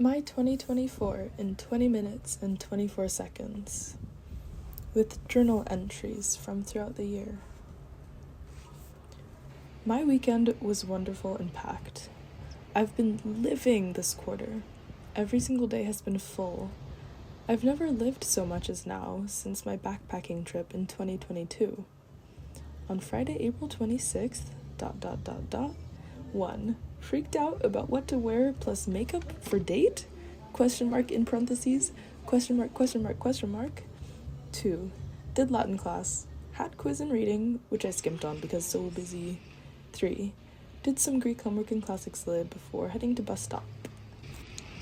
My 2024 in 20 minutes and 24 seconds, with journal entries from throughout the year. My weekend was wonderful and packed. I've been living this quarter. Every single day has been full. I've never lived so much as now since my backpacking trip in 2022. On Friday, April 26th, 1. Freaked out about what to wear plus makeup for date? Question mark in parentheses, question mark, question mark, question mark. 2. Did Latin class. Had quiz and reading, which I skimped on because so busy. 3. Did some Greek homework and classics lit before heading to bus stop.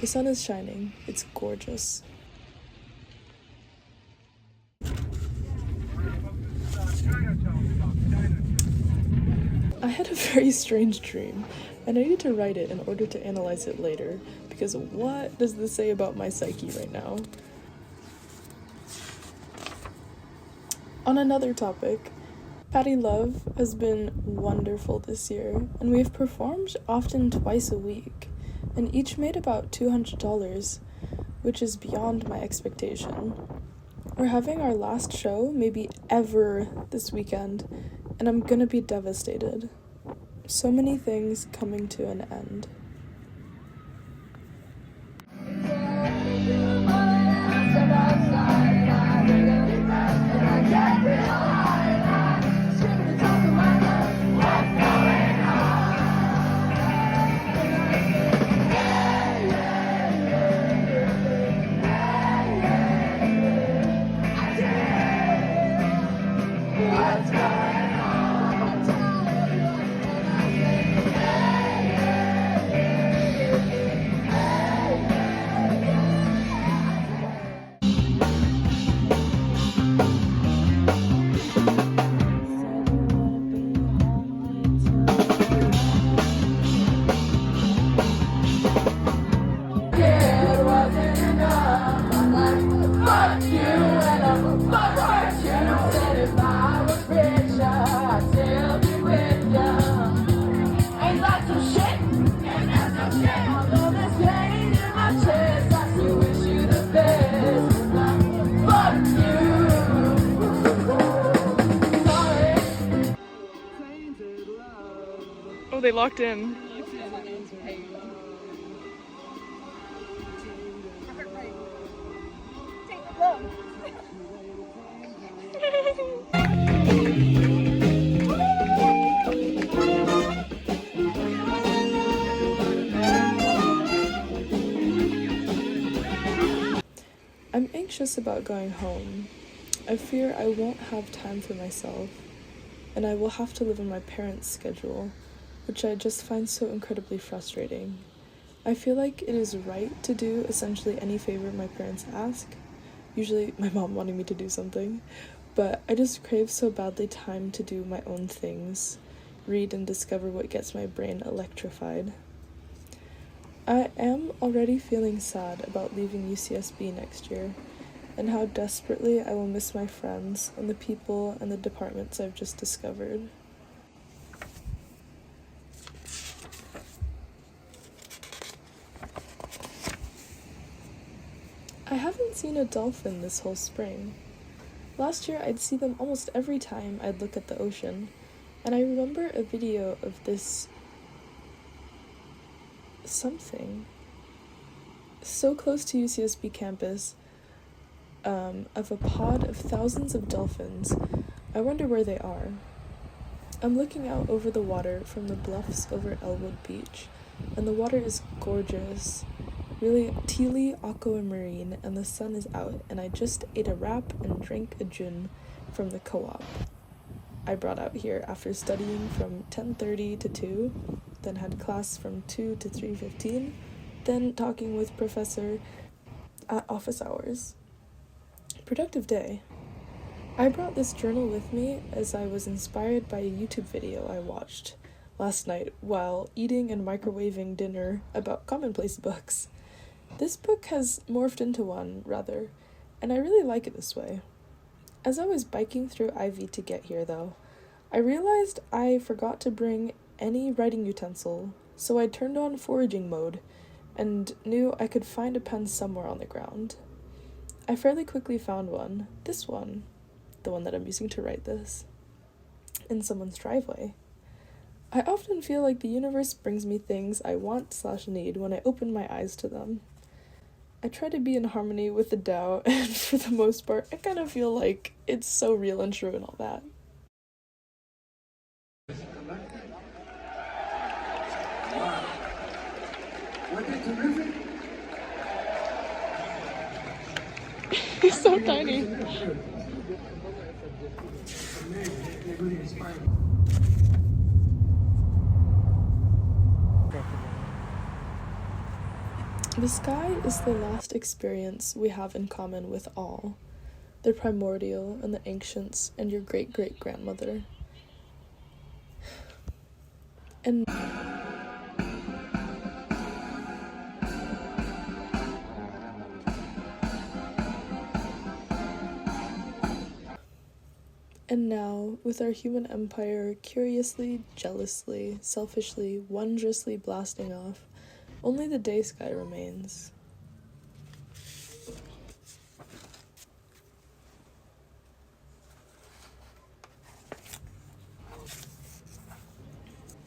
The sun is shining. It's gorgeous. I had a very strange dream, and I need to write it in order to analyze it later, because what does this say about my psyche right now? On another topic, Patty Love has been wonderful this year, and we've performed often twice a week, and each made about $200, which is beyond my expectation. We're having our last show, maybe ever, this weekend, and I'm gonna be devastated. So many things coming to an end. Oh, they locked in. I'm anxious about going home. I fear I won't have time for myself, and I will have to live in my parents' schedule, which I just find so incredibly frustrating. I feel like it is right to do essentially any favor my parents ask, usually my mom wanting me to do something, but I just crave so badly time to do my own things, read and discover what gets my brain electrified. I am already feeling sad about leaving UCSB next year, and how desperately I will miss my friends and the people and the departments I've just discovered. I haven't seen a dolphin this whole spring. Last year I'd see them almost every time I'd look at the ocean, and I remember a video of this something so close to UCSB campus, of a pod of thousands of dolphins. I wonder where they are. I'm looking out over the water from the bluffs over Elwood Beach, and the water is gorgeous, really tealy, aquamarine, and the sun is out, and I just ate a wrap and drank a gin from the co-op I brought out here after studying from 10:30 to 2, then had class from 2 to 3:15, then talking with professor at office hours. Productive day. I brought this journal with me as I was inspired by a YouTube video I watched last night while eating and microwaving dinner about commonplace books. This book has morphed into one, rather, and I really like it this way. As I was biking through Ivy to get here, though, I realized I forgot to bring any writing utensil, so I turned on foraging mode and knew I could find a pen somewhere on the ground. I fairly quickly found one, this one, the one that I'm using to write this, in someone's driveway. I often feel like the universe brings me things I want/need when I open my eyes to them. I try to be in harmony with the Tao, and for the most part, I kind of feel like it's so real and true and all that. Wow. Wasn't that terrific? He's so tiny. The sky is the last experience we have in common with all, the primordial and the ancients and your great-great-grandmother. And now, with our human empire curiously, jealously, selfishly, wondrously blasting off, only the day sky remains.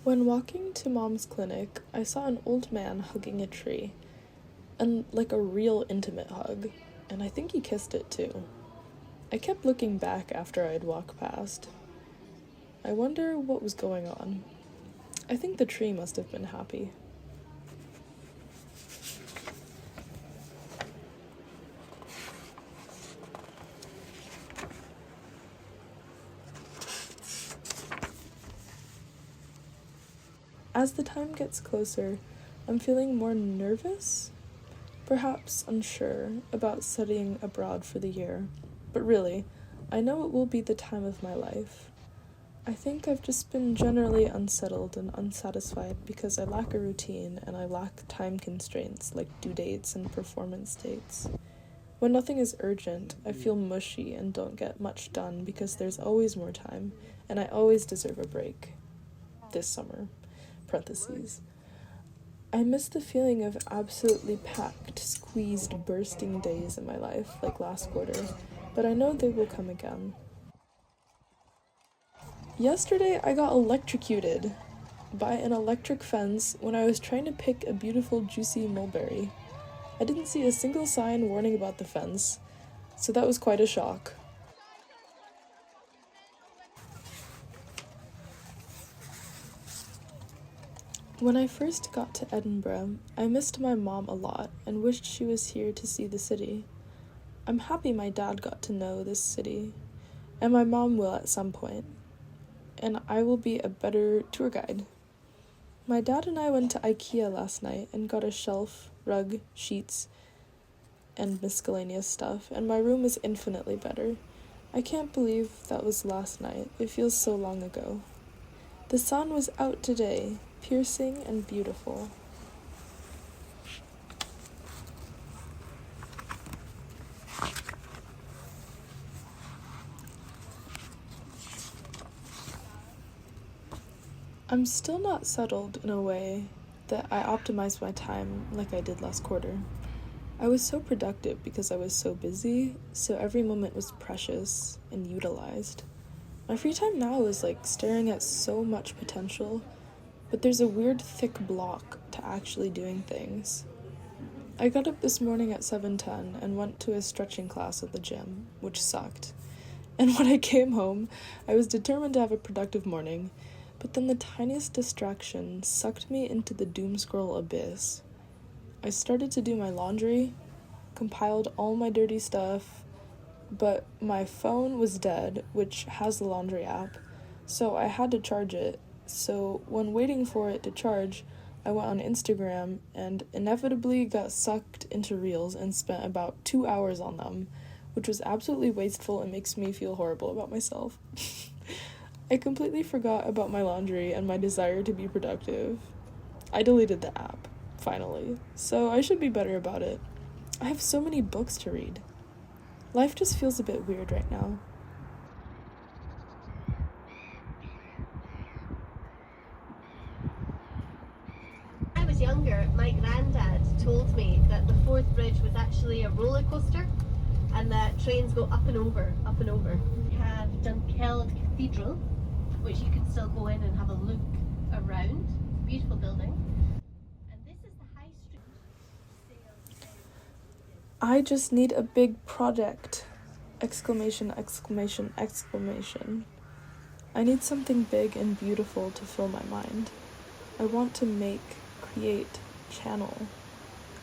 When walking to Mom's clinic, I saw an old man hugging a tree, and like a real intimate hug, and I think he kissed it too. I kept looking back after I'd walked past. I wonder what was going on. I think the tree must have been happy. As the time gets closer, I'm feeling more nervous, perhaps unsure about studying abroad for the year, but really, I know it will be the time of my life. I think I've just been generally unsettled and unsatisfied because I lack a routine and I lack time constraints like due dates and performance dates. When nothing is urgent, I feel mushy and don't get much done because there's always more time, and I always deserve a break. This summer. Parentheses. I miss the feeling of absolutely packed, squeezed, bursting days in my life, like last quarter, but I know they will come again. Yesterday, I got electrocuted by an electric fence when I was trying to pick a beautiful, juicy mulberry. I didn't see a single sign warning about the fence, so that was quite a shock. When I first got to Edinburgh, I missed my mom a lot and wished she was here to see the city. I'm happy my dad got to know this city, and my mom will at some point, and I will be a better tour guide. My dad and I went to IKEA last night and got a shelf, rug, sheets, and miscellaneous stuff, and my room is infinitely better. I can't believe that was last night. It feels so long ago. The sun was out today, piercing and beautiful. I'm still not settled in a way that I optimize my time like I did last quarter. I was so productive because I was so busy, so every moment was precious and utilized. My free time now is like staring at so much potential, but there's a weird thick block to actually doing things. I got up this morning at 7:10 and went to a stretching class at the gym, which sucked. And when I came home, I was determined to have a productive morning, but then the tiniest distraction sucked me into the doomscroll abyss. I started to do my laundry, compiled all my dirty stuff, but my phone was dead, which has the laundry app, so I had to charge it. So when waiting for it to charge, I went on Instagram and inevitably got sucked into Reels and spent about 2 hours on them, which was absolutely wasteful and makes me feel horrible about myself. I completely forgot about my laundry and my desire to be productive. I deleted the app, finally, so I should be better about it. I have so many books to read. Life just feels a bit weird right now. I was younger, my granddad told me that the Forth Bridge was actually a roller coaster and that trains go up and over, up and over. We have Dunkeld Cathedral, which you can still go in and have a look around. Beautiful building. And this is the High Street. I just need a big project! Exclamation, exclamation, exclamation. I need something big and beautiful to fill my mind. I want to make, create, channel.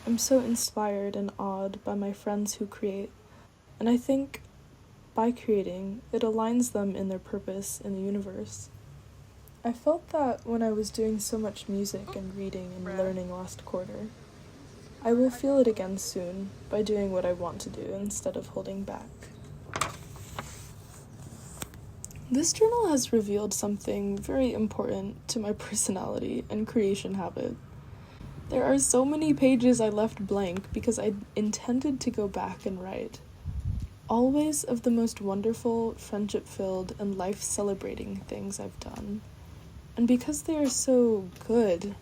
I'm so inspired and awed by my friends who create, and I think by creating, it aligns them in their purpose in the universe. I felt that when I was doing so much music and reading and learning last quarter. I will feel it again soon by doing what I want to do instead of holding back. This journal has revealed something very important to my personality and creation habit. There are so many pages I left blank because I intended to go back and write. Always of the most wonderful, friendship-filled, and life-celebrating things I've done. And because they are so good,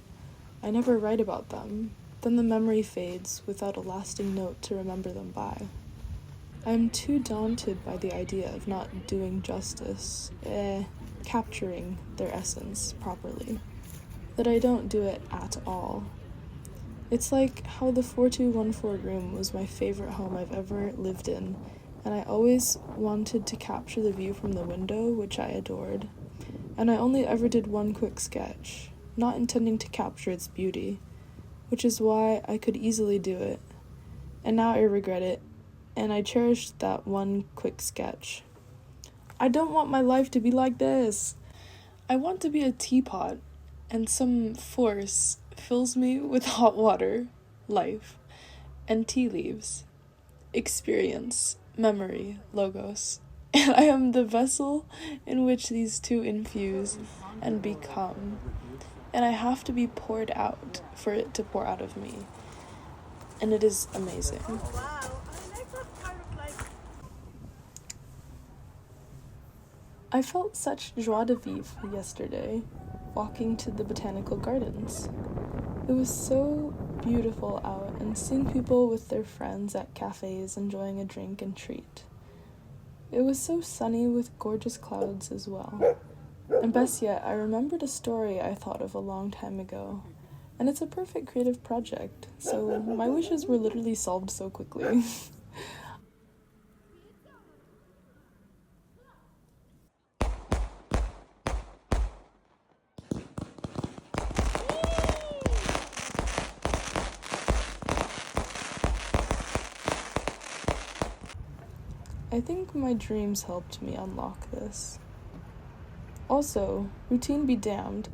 I never write about them. Then the memory fades without a lasting note to remember them by. I am too daunted by the idea of not doing justice, capturing their essence properly, that I don't do it at all. It's like how the 4214 room was my favorite home I've ever lived in, and I always wanted to capture the view from the window, which I adored. And I only ever did one quick sketch, not intending to capture its beauty, which is why I could easily do it. And now I regret it, and I cherish that one quick sketch. I don't want my life to be like this. I want to be a teapot, and some force fills me with hot water, life, and tea leaves, experience, memory, logos. And I am the vessel in which these two infuse and become. And I have to be poured out for it to pour out of me. And it is amazing. Wow, I like that part of life. I felt such joie de vivre yesterday, walking to the botanical gardens. It was so beautiful out, and seeing people with their friends at cafes enjoying a drink and treat. It was so sunny with gorgeous clouds as well. And best yet, I remembered a story I thought of a long time ago. And it's a perfect creative project, so my wishes were literally solved so quickly. I think my dreams helped me unlock this. Also, routine be damned,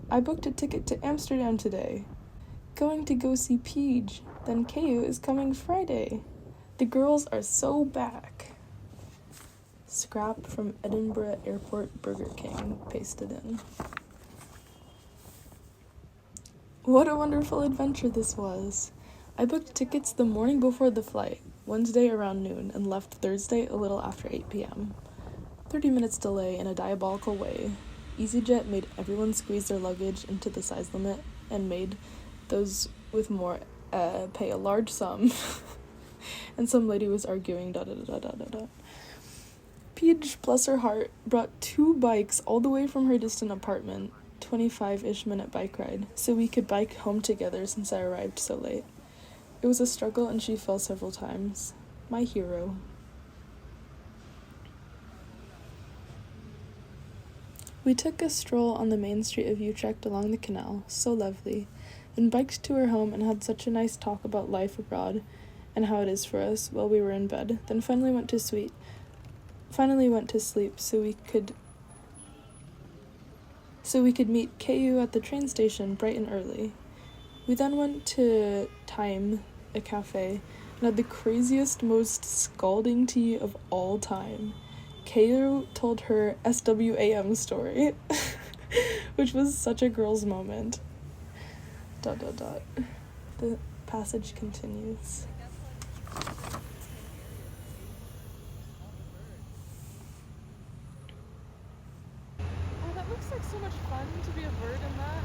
I booked a ticket to Amsterdam today. Going to go see Peach, then KU is coming Friday. The girls are so back. Scrap from Edinburgh Airport Burger King pasted in. What a wonderful adventure this was. I booked tickets the morning before the flight, Wednesday around noon, and left Thursday a little after 8 p.m. 30 minutes delay in a diabolical way. EasyJet made everyone squeeze their luggage into the size limit and made those with more pay a large sum. And some lady was arguing da-da-da-da-da-da. Peach, bless her heart, brought 2 bikes all the way from her distant apartment, 25-ish minute bike ride, so we could bike home together since I arrived so late. It was a struggle and she fell several times. My hero. We took a stroll on the main street of Utrecht along the canal, so lovely, and biked to her home and had such a nice talk about life abroad and how it is for us while we were in bed, then finally went to sleep so we could meet KU at the train station bright and early. We then went to Time, a cafe, and had the craziest, most scalding tea of all time. KU told her SWAM story, which was such a girl's moment. ... The passage continues. Oh, that looks like so much fun to be a bird in that.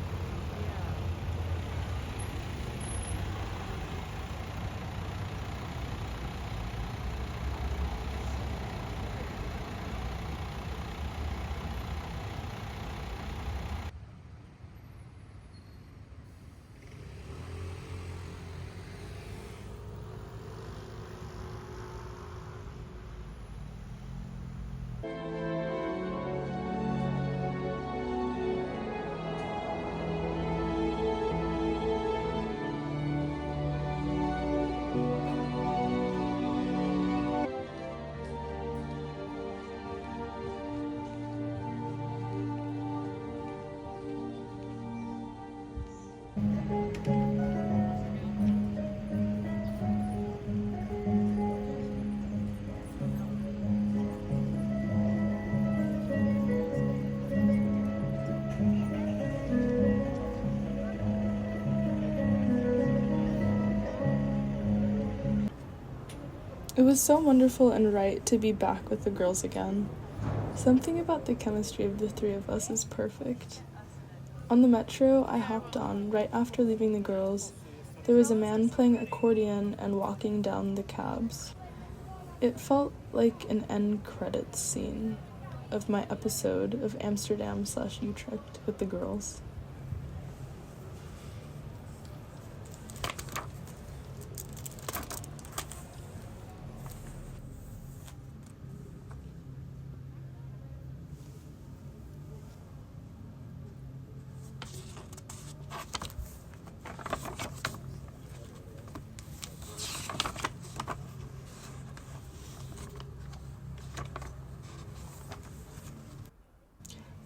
It was so wonderful and right to be back with the girls again. Something about the chemistry of the three of us is perfect. On the metro I hopped on right after leaving the girls. There was a man playing accordion and walking down the cabs. It felt like an end credits scene of my episode of Amsterdam/Utrecht with the girls.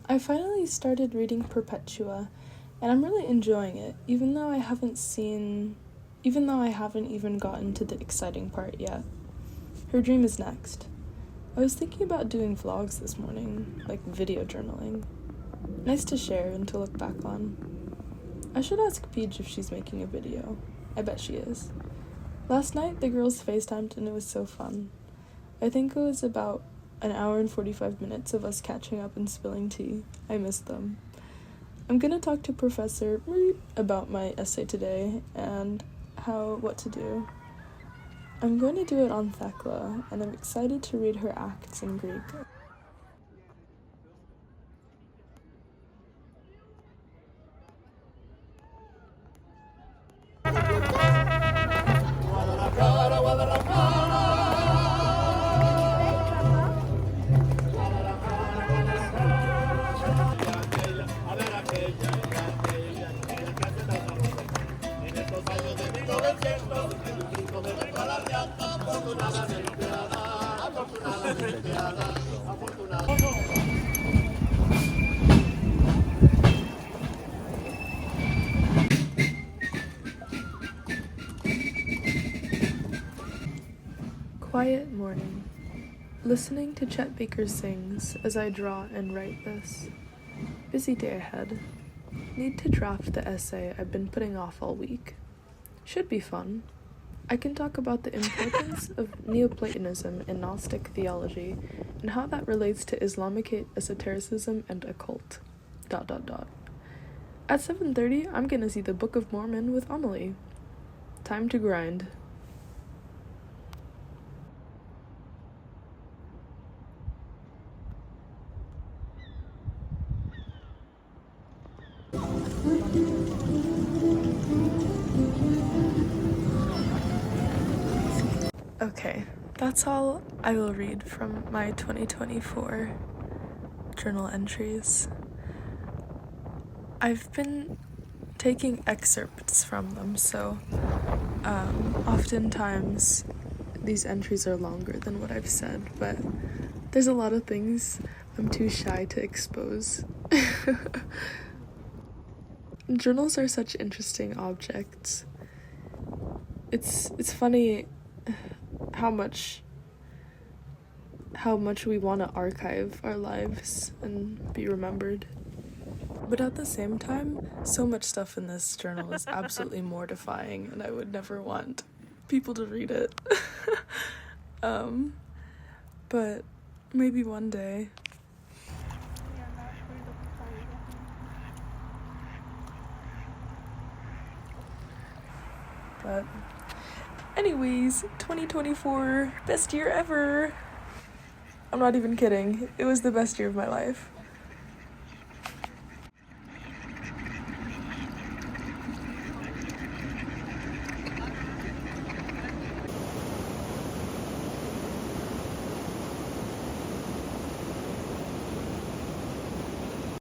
I finally started reading Perpetua, and I'm really enjoying it, even though I haven't even gotten to the exciting part yet. Her dream is next. I was thinking about doing vlogs this morning, like video journaling. Nice to share and to look back on. I should ask Peach if she's making a video. I bet she is. Last night, the girls FaceTimed and it was so fun. I think it was about an hour and 45 minutes of us catching up and spilling tea. I missed them. I'm gonna talk to Professor about my essay today and what to do. I'm going to do it on Thecla, and I'm excited to read her acts in Greek. Quiet morning. Listening to Chet Baker sings as I draw and write this. Busy day ahead. Need to draft the essay I've been putting off all week. Should be fun. I can talk about the importance of Neoplatonism in Gnostic theology and how that relates to Islamic esotericism and occult. ... At 7:30, I'm gonna see the Book of Mormon with Amelie. Time to grind. Okay, that's all I will read from my 2024 journal entries. I've been taking excerpts from them, so oftentimes these entries are longer than what I've said, but there's a lot of things I'm too shy to expose. Journals are such interesting objects. It's funny how much we want to archive our lives and be remembered. But at the same time, so much stuff in this journal is absolutely mortifying, and I would never want people to read it. But maybe one day. But anyways, 2024, best year ever. I'm not even kidding. It was the best year of my life.